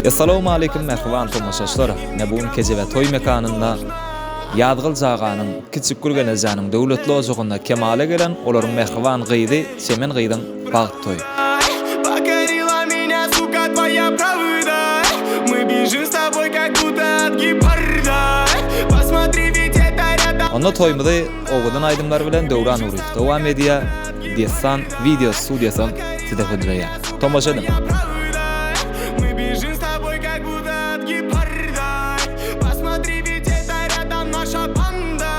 Assalamu alaykum merhaban tomaşaçlar. Nebun kece we toy mekanynda ýadgyl jaganyň kiçik gürgenejanyň döwletli ozugynda kemale gelen olaryň merhaban gyýdy Semen gyýdyň Bagyt toy. Покорила меня, сука, твоя правда. Мы бежим с тобой, как будто от гепарда. Посмотри, ведь это рядом. Onda toýmydy owadan aýdymlar bilen döwran uryp. Dowam edýär. Desan video studiýasyň side hödürýär. Tomaşa edin. Мы бежим с тобой, как будто от гепарда. Посмотри, ведь это рядом наша банда.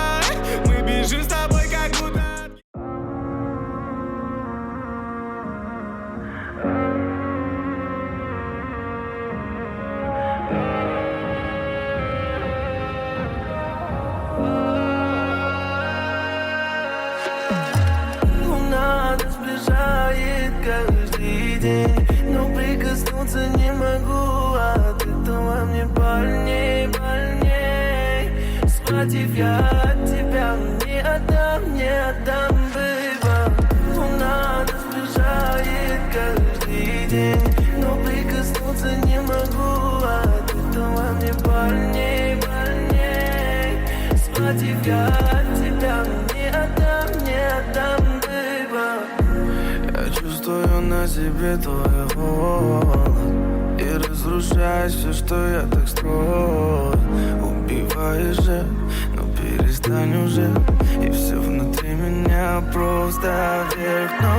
Мы бежим с тобой, как будто от... Луна нас сближает каждый день, но прикоснуться не могу, от этого мне больней, больней. Схватив я от тебя, не отдам, бэйба. Луна нас сближает каждый день, но прикоснуться не могу, от этого мне больней, больней. Схватив я от тебя, не отдам, бэйба. Я чувствую на себе твой голод и разрушаешь все, что я так строю. Убиваешь же, но перестань уже. И все внутри меня просто вверх. Но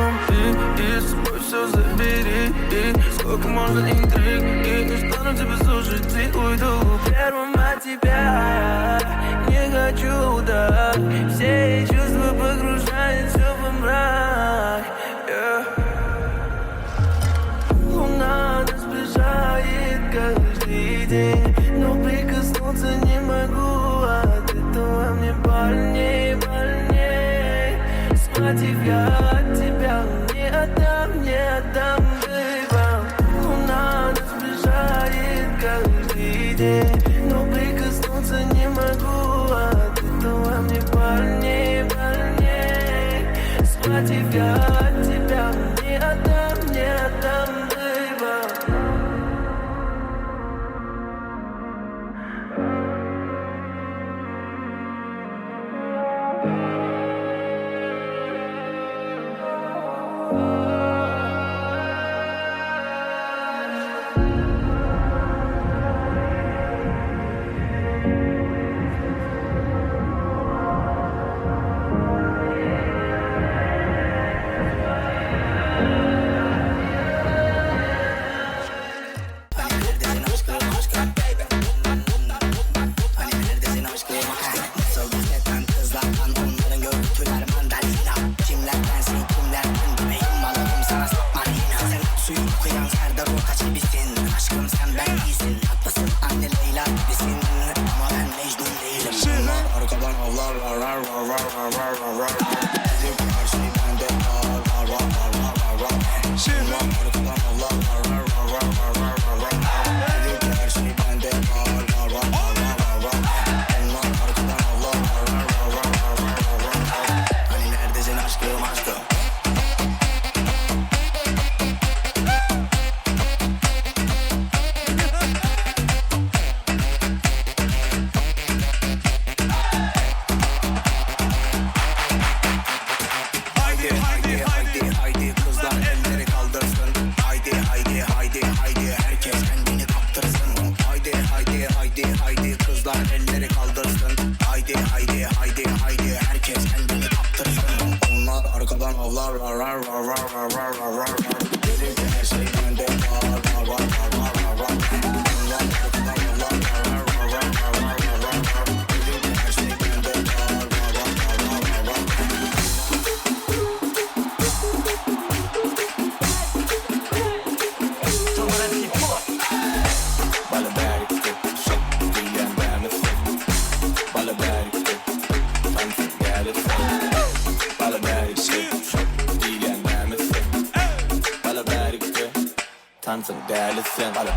ты с собой все забери. И сколько можно интриг, и не стану тебя слушать, и уйду первым от тебя. Не хочу, да, все чувства погружают все во мрак. Луна нас сближает каждый день, но прикоснуться не могу, от этого мне больней, больней. Схватив я от тебя, не отдам, бэйба. Луна нас сближает каждый день, но прикоснуться не могу, от этого мне больней, больней. Схватив я от тебя, не отдам, бэйба. Tanzen, der Listen, alle